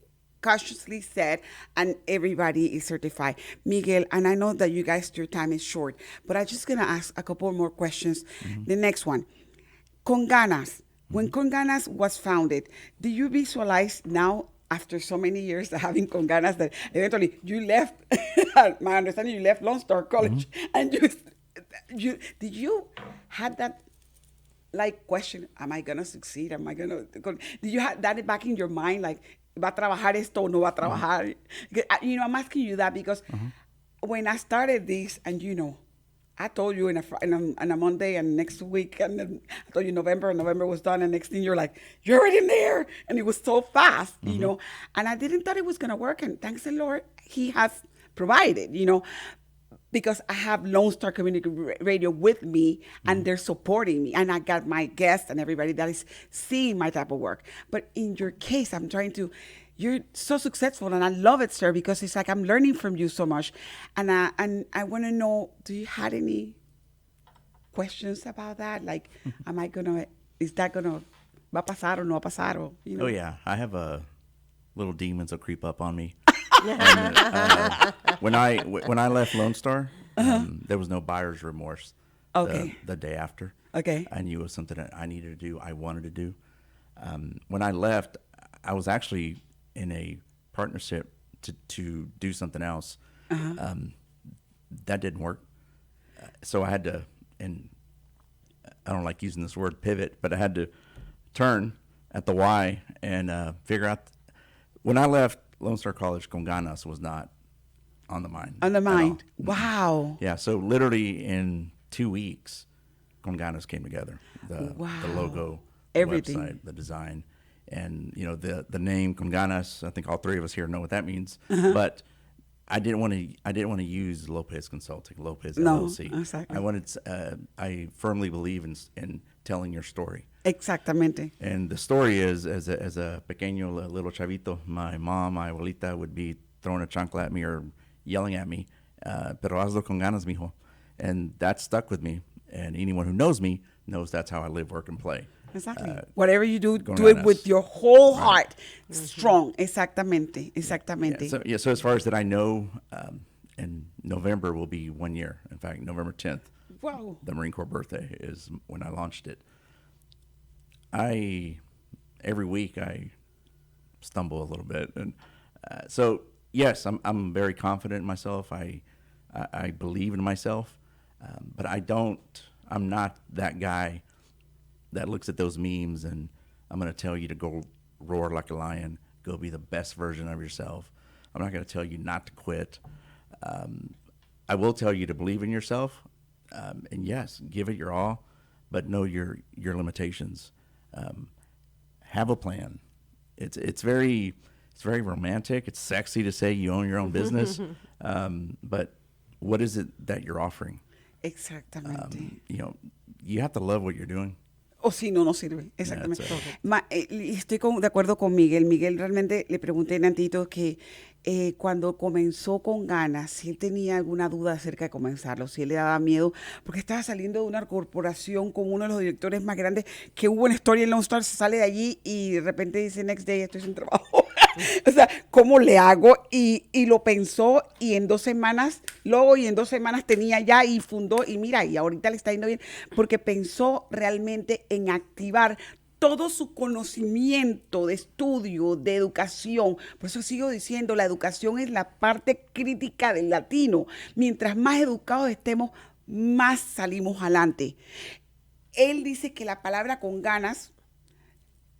cautiously said, and everybody is certified. Miguel, and I know that you guys, your time is short, but I'm just going to ask a couple more questions. The next one, Conganas. When Conganas was founded, do you visualize now, after so many years of having Conganas, that eventually you left, my understanding, you left Lone Star College, and did you have that question, am I going to succeed? Am I going to go? Did you have that back in your mind, like, ¿va a trabajar esto o no va a trabajar? I'm asking you that because when I started this, and I told you on a Monday, and next week, and then I told you November was done, and next thing you're like, you're already there, and it was so fast, and I didn't thought it was going to work, and thanks the Lord, He has provided, because I have Lone Star Community Radio with me, and they're supporting me, and I got my guests and everybody that is seeing my type of work. But in your case, you're so successful, and I love it, sir, because it's like I'm learning from you so much, and I want to know, do you have any questions about that? Like, is that gonna, va a pasar o no va a pasar? Or, Oh yeah, I have little demons that creep up on me. And, when I left Lone Star, there was no buyer's remorse. Okay. The day after. Okay. I knew it was something that I needed to do. I wanted to do. When I left, I was actually in a partnership to do something else. That didn't work. So I had to, and I don't like using this word pivot, but I had to turn at the Y and figure out. When I left Lone Star College, Conganas was not on the mind. On the mind. Wow. Yeah, so literally in 2 weeks, Conganas came together. The logo, everything, the website, the design, and the name Conganas. I think all three of us here know what that means. But I didn't want to use Lopez Consulting, Lopez LLC. Exactly. I firmly believe in telling your story. Exactamente. And the story is, as a pequeño little chavito, my mom, my abuelita, would be throwing a chancla at me or yelling at me, pero hazlo con ganas, mijo. And that stuck with me. And anyone who knows me knows that's how I live, work, and play. Exactly. Whatever you do, do it with your whole heart. Strong. Exactamente. Yeah, so as far as that I know, in November will be 1 year. In fact, November 10th. Wow. The Marine Corps birthday is when I launched it. Every week I stumble a little bit, and so yes, I'm very confident in myself. I believe in myself, but I'm not that guy that looks at those memes and I'm going to tell you to go roar like a lion, go be the best version of yourself. I'm not going to tell you not to quit. I will tell you to believe in yourself, and yes, give it your all, but know your limitations. Have a plan. It's very romantic. It's sexy to say you own your own business, but what is it that you're offering? Exactamente. You have to love what you're doing. O si no, no sirve. Exactamente. Yeah, estoy de acuerdo con Miguel. Miguel, realmente le pregunté en Antito que cuando comenzó con Ganas, si él tenía alguna duda acerca de comenzarlo, si él le daba miedo, porque estaba saliendo de una corporación con uno de los directores más grandes que hubo en la historia en Lone Star, se sale de allí y de repente dice, next day estoy sin trabajo. O sea, ¿cómo le hago? Y lo pensó y en 2 semanas, luego y en 2 semanas tenía ya y fundó y mira, y ahorita le está yendo bien, porque pensó realmente en activar todo su conocimiento de estudio, de educación. Por eso sigo diciendo, la educación es la parte crítica del latino. Mientras más educados estemos, más salimos adelante. Él dice que la palabra con ganas,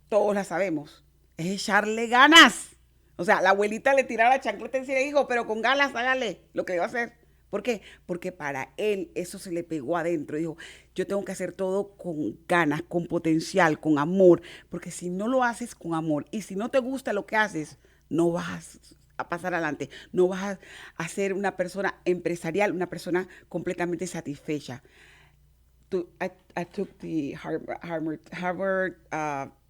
todos la sabemos, es echarle ganas. O sea, la abuelita le tiraba la chancleta y decía, hijo, pero con ganas hágale lo que va a hacer. ¿Por qué? Porque para él eso se le pegó adentro. Dijo, yo tengo que hacer todo con ganas, con potencial, con amor. Porque si no lo haces con amor y si no te gusta lo que haces, no vas a pasar adelante. No vas a ser una persona empresarial, una persona completamente satisfecha. I took the Harvard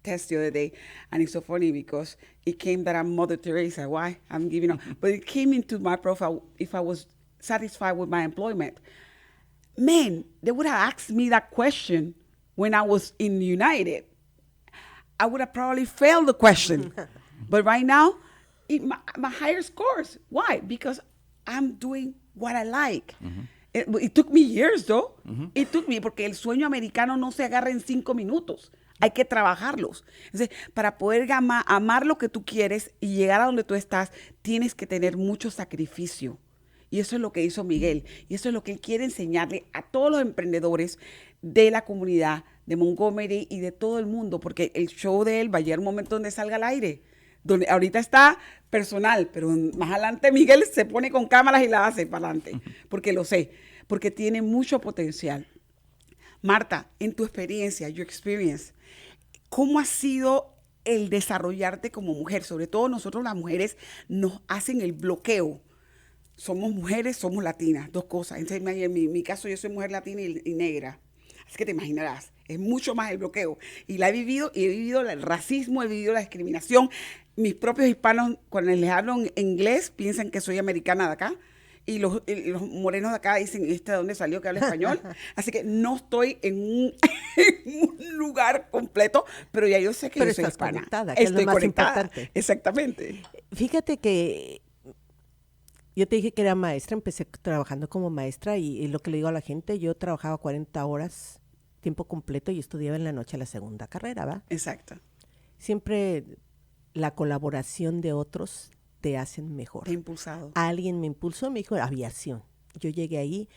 test the other day, and it's so funny because it came that I'm Mother Teresa. Why? I'm giving up. But it came into my profile if I was satisfied with my employment. Man, they would have asked me that question when I was in United. I would have probably failed the question. But right now, my higher scores. Why? Because I'm doing what I like. Mm-hmm. It took me years, though. Mm-hmm. It took me, porque el sueño americano no se agarra en 5 minutos. Hay que trabajarlos. Entonces, para poder amar lo que tú quieres y llegar a donde tú estás, tienes que tener mucho sacrificio. Y eso es lo que hizo Miguel. Y eso es lo que él quiere enseñarle a todos los emprendedores de la comunidad de Montgomery y de todo el mundo, porque el show de él va a llegar un momento donde salga al aire. Donde ahorita está personal, pero más adelante Miguel se pone con cámaras y la hace para adelante, porque lo sé, porque tiene mucho potencial. Marta, en tu experiencia, your experience, ¿cómo ha sido el desarrollarte como mujer? Sobre todo nosotros las mujeres nos hacen el bloqueo. Somos mujeres, somos latinas, 2 cosas. Entonces, en mi caso, yo soy mujer latina y negra. Así que te imaginarás, es mucho más el bloqueo. Y la he vivido el racismo, he vivido la discriminación. Mis propios hispanos, cuando les hablo en inglés, piensan que soy americana de acá. Y los morenos de acá dicen, ¿de dónde salió que habla español? Así que no estoy en un lugar completo, pero ya yo sé que yo soy hispana. Conectada, que estoy es lo más conectada. Importante. Exactamente. Fíjate que yo te dije que era maestra, empecé trabajando como maestra y lo que le digo a la gente, yo trabajaba 40 horas, tiempo completo, y estudiaba en la noche la segunda carrera, ¿va? Exacto. Siempre la colaboración de otros te hacen mejor. Te ha impulsado. Alguien me impulsó, me dijo aviación. Yo llegué ahí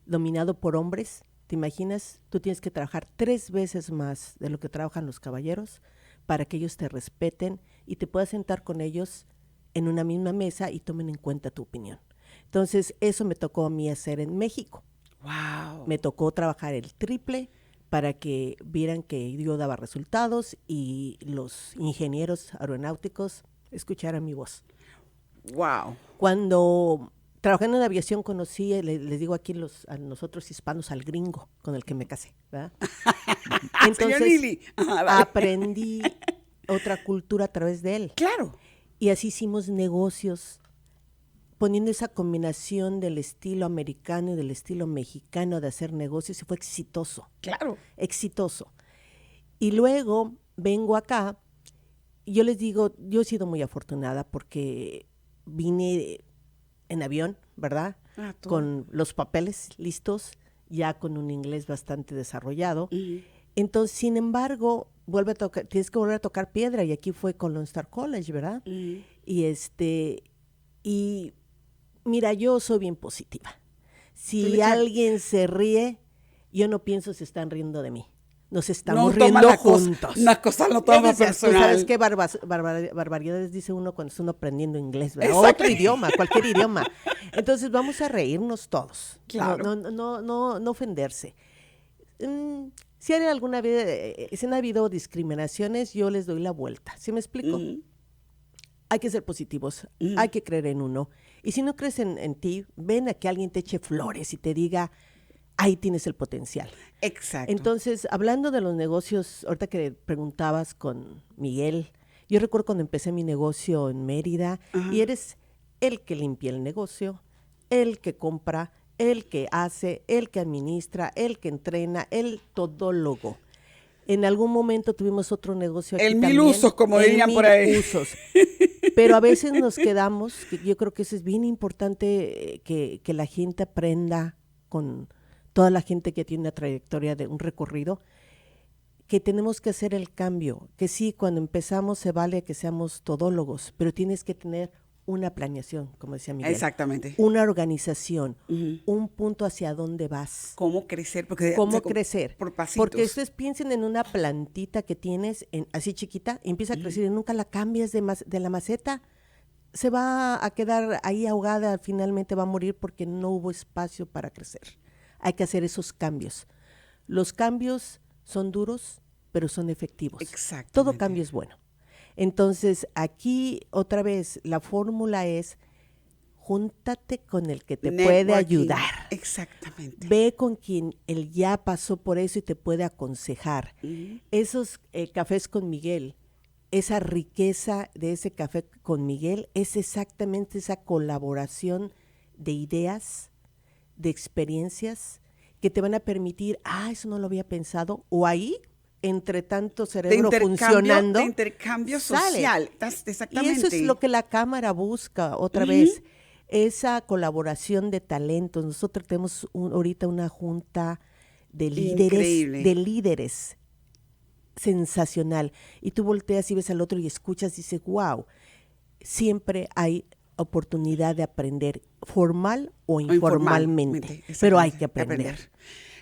dominado por hombres. ¿Te imaginas? Tú tienes que trabajar 3 veces más de lo que trabajan los caballeros para que ellos te respeten y te puedas sentar con ellos en una misma mesa y tomen en cuenta tu opinión. Entonces, eso me tocó a mí hacer en México. Wow. Me tocó trabajar el triple para que vieran que yo daba resultados y los ingenieros aeronáuticos escucharan mi voz. Wow. Cuando trabajando en aviación conocí, les digo aquí a nosotros hispanos, al gringo con el que me casé, ¿verdad? Entonces, Neely. aprendí otra cultura a través de él. Claro. Y así hicimos negocios, poniendo esa combinación del estilo americano y del estilo mexicano de hacer negocios, y fue exitoso. Claro. Exitoso. Y luego vengo acá, y yo les digo, yo he sido muy afortunada porque vine en avión, ¿verdad? Con los papeles listos, ya con un inglés bastante desarrollado. Entonces, sin embargo, tienes que volver a tocar piedra, y aquí fue con Lone Star College, ¿verdad? Y mira, yo soy bien positiva. Si alguien se ríe, yo no pienso se están riendo de mí. Nos estamos riendo juntos. Una cosa no toma personal. ¿Tú sabes qué barbaridades dice uno cuando está uno aprendiendo inglés, ¿verdad? Otro idioma, cualquier idioma. Entonces vamos a reírnos todos. Claro. No ofenderse. Si hay alguna vez, si han habido discriminaciones, yo les doy la vuelta. ¿Sí me explico? Hay que ser positivos, hay que creer en uno. Y si no crees en ti, ven a que alguien te eche flores y te diga, ahí tienes el potencial. Exacto. Entonces, hablando de los negocios, ahorita que preguntabas con Miguel, yo recuerdo cuando empecé mi negocio en Mérida, y eres el que limpia el negocio, el que compra, el que hace, el que administra, el que entrena, el todólogo. En algún momento tuvimos otro negocio aquí el también. mil usos, como dirían por ahí. Usos. Pero a veces nos quedamos, que yo creo que eso es bien importante, que la gente aprenda con toda la gente que tiene una trayectoria de un recorrido, que tenemos que hacer el cambio, que sí, cuando empezamos se vale que seamos todólogos, pero tienes que tener una planeación, como decía Miguel. Exactamente. Una organización, un punto hacia dónde vas. ¿Cómo crecer? ¿Cómo crecer? Por pasitos. Porque ustedes piensen en una plantita que tienes así chiquita, y empieza a crecer y nunca la cambias de la maceta. Se va a quedar ahí ahogada, finalmente va a morir porque no hubo espacio para crecer. Hay que hacer esos cambios. Los cambios son duros, pero son efectivos. Exactamente. Todo cambio es bueno. Entonces, aquí otra vez, la fórmula es, júntate con el que te puede ayudar. Exactamente. Ve con quien él ya pasó por eso y te puede aconsejar. Esos cafés con Miguel, esa riqueza de ese café con Miguel es exactamente esa colaboración de ideas, de experiencias que te van a permitir, eso no lo había pensado, o ahí, entre tanto cerebro funcionando, de intercambio social. Exactamente. Y eso es lo que la Cámara busca, otra vez, esa colaboración de talentos. Nosotros tenemos ahorita una junta de líderes, sensacional. Y tú volteas y ves al otro y escuchas y dices, wow, siempre hay oportunidad de aprender, formal o informalmente, pero hay que aprender.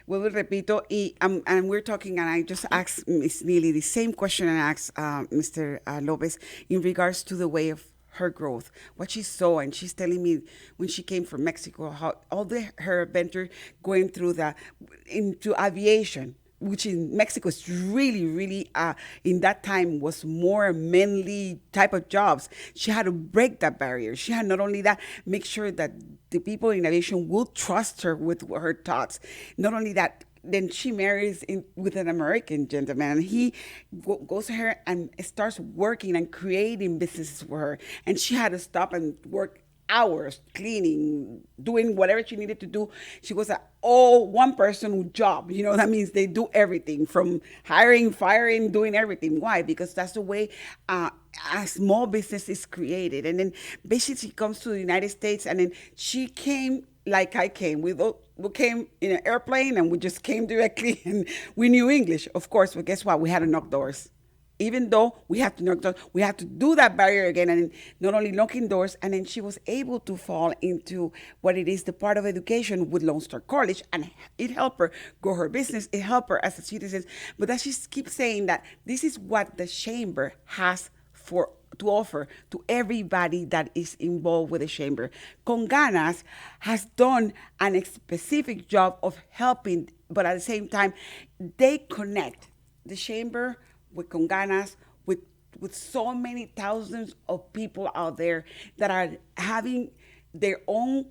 Vuelvo y repito, and we're talking, and I just asked Miss Neely the same question I asked Mr. Lopez in regards to the way of her growth, what she saw, and she's telling me when she came from Mexico, how all her adventure going through into aviation, which in Mexico is really, really, in that time was more manly type of jobs. She had to break that barrier. She had not only that, make sure that the people in aviation will trust her with her thoughts. Not only that, then she marries with an American gentleman, and he goes to her and starts working and creating businesses for her. And she had to stop and work hours cleaning, doing whatever she needed to do. She was one person job. You know, that means they do everything from hiring, firing, doing everything. Why? Because that's the way a small business is created. And then basically she comes to the United States, and then she came like I came. We came in an airplane, and we just came directly, and we knew English, of course, but guess what? We had to knock doors. Even though we have to knock doors, we have to do that barrier again, and not only knocking doors, and then she was able to fall into what it is, the part of education with Lone Star College, and it helped her grow her business, it helped her as a citizen, but that she keeps saying that this is what the chamber has to offer to everybody that is involved with the chamber. Conganas has done a specific job of helping, but at the same time, they connect the chamber with Conganas, with so many thousands of people out there that are having their own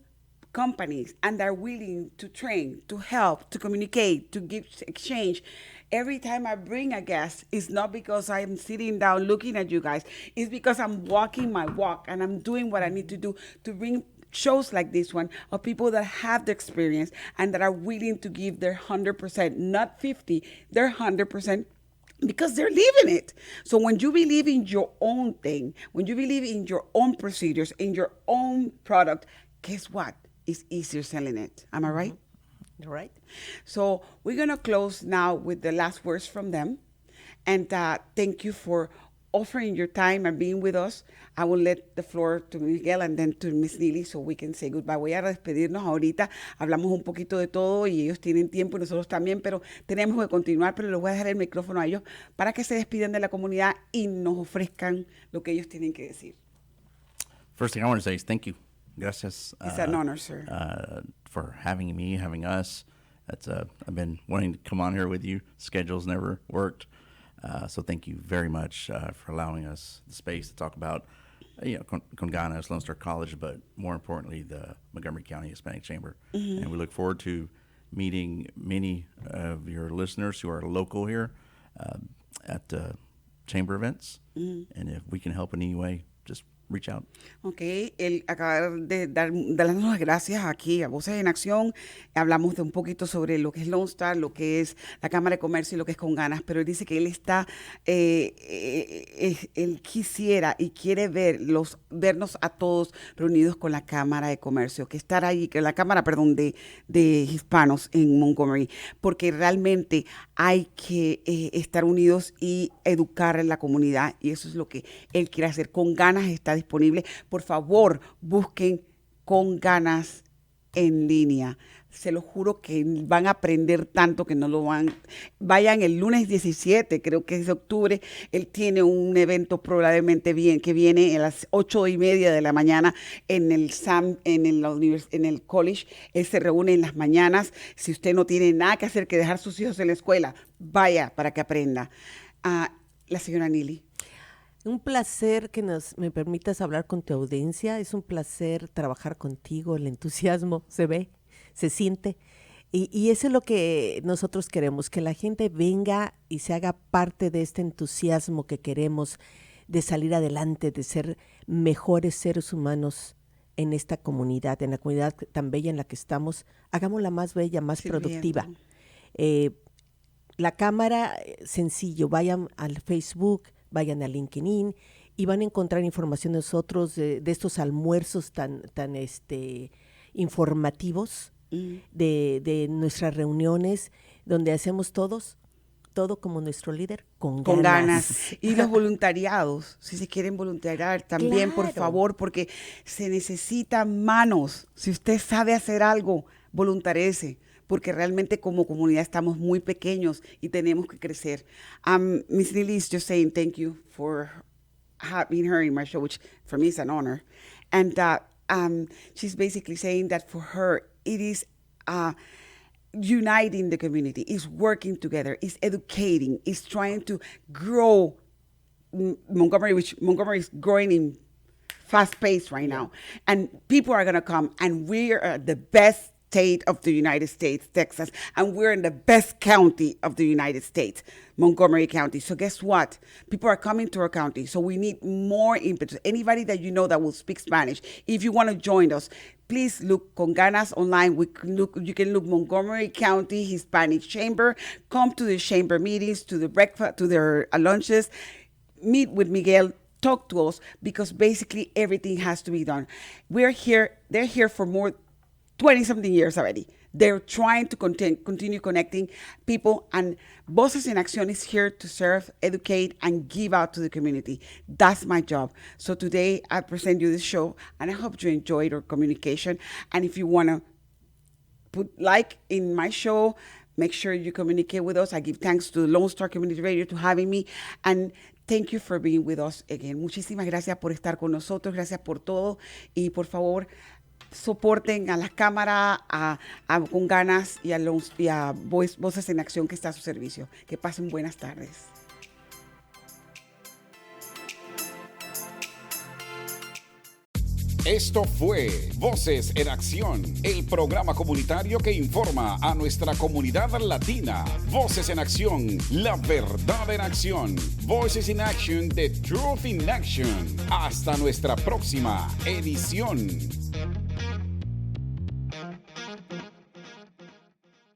companies and are willing to train, to help, to communicate, to give exchange. Every time I bring a guest, it's not because I'm sitting down looking at you guys. It's because I'm walking my walk and I'm doing what I need to do to bring shows like this one of people that have the experience and that are willing to give their 100%, not 50, their 100%, because they're living it. So when you believe in your own thing, when you believe in your own procedures, in your own product, guess what? It's easier selling it. Am I right? Right. So we're going to close now with the last words from them. And thank you for offering your time and being with us. I will let the floor to Miguel and then to Miss Neely so we can say goodbye. Voy a despedirnos ahorita. Hablamos un poquito de todo y ellos tienen tiempo y nosotros también, pero tenemos que continuar. Pero les voy a dejar el micrófono a ellos para que se despidan de la comunidad y nos ofrezcan lo que ellos tienen que decir. First thing I want to say is thank you. Gracias. It's an honor, sir. For having me, having us. I've been wanting to come on here with you. Schedules never worked. So thank you very much for allowing us the space to talk about Conganas, Lone Star College, but more importantly, the Montgomery County Hispanic Chamber. And we look forward to meeting many of your listeners who are local here at chamber events. And if we can help in any way, just reach out. Ok, él acaba de darnos las gracias aquí a Voces en Acción. Hablamos de un poquito sobre lo que es Lone Star, lo que es la Cámara de Comercio y lo que es Conganas, pero él dice que él está, él quisiera y quiere vernos a todos reunidos con la Cámara de Comercio, que estar ahí, que la Cámara, perdón, de hispanos en Montgomery, porque realmente hay que estar unidos y educar en la comunidad, y eso es lo que él quiere hacer. Conganas está disponible. Por favor, busquen Conganas en línea. Se lo juro que van a aprender tanto que no lo van. Vayan el lunes 17, creo que es de octubre. Él tiene un evento probablemente que viene a las 8:30 de la mañana en el en el college. Él se reúne en las mañanas. Si usted no tiene nada que hacer que dejar sus hijos en la escuela, vaya para que aprenda. La señora Neely. Un placer que me permitas hablar con tu audiencia. Es un placer trabajar contigo. El entusiasmo se ve, se siente. Y eso es lo que nosotros queremos, que la gente venga y se haga parte de este entusiasmo que queremos de salir adelante, de ser mejores seres humanos en esta comunidad, en la comunidad tan bella en la que estamos. Hagámosla más bella, más productiva. La cámara, sencillo, vayan al Facebook, vayan a LinkedIn y van a encontrar información de nosotros, de estos almuerzos tan informativos, de nuestras reuniones, donde hacemos todo como nuestro líder, con ganas. Y los voluntariados, si se quieren voluntariar también, por favor, porque se necesitan manos. Si usted sabe hacer algo, voluntaríese, porque realmente como comunidad estamos muy pequeños y tenemos que crecer. Miss Neely is just saying thank you for having her in my show, which for me is an honor. And she's basically saying that for her, it is uniting the community, is working together, is educating, is trying to grow Montgomery, which Montgomery is growing in fast pace right now. And people are going to come, and we are the best state of the United States, Texas, and we're in the best county of the United States, Montgomery County. So guess what? People are coming to our county, so we need more impetus. Anybody that you know that will speak Spanish, if you want to join us, please look Conganas online. You can look Montgomery County Hispanic Chamber. Come to the chamber meetings, to the breakfast, to their lunches. Meet with Miguel. Talk to us, because basically everything has to be done. We're here. They're here for more 20-something years already. They're trying to continue connecting people, and Voces en Acción is here to serve, educate, and give out to the community. That's my job. So today I present you this show, and I hope you enjoyed our communication. And if you want to put like in my show, make sure you communicate with us. I give thanks to Lone Star Community Radio to having me, and thank you for being with us again. Muchísimas gracias por estar con nosotros, gracias por todo, y por favor, soporten a la cámara, a Conganas y a Voces en Acción, que está a su servicio. Que pasen buenas tardes. Esto fue Voces en Acción, el programa comunitario que informa a nuestra comunidad latina. Voces en Acción, la verdad en acción. Voices in Action, the truth in action. Hasta nuestra próxima edición.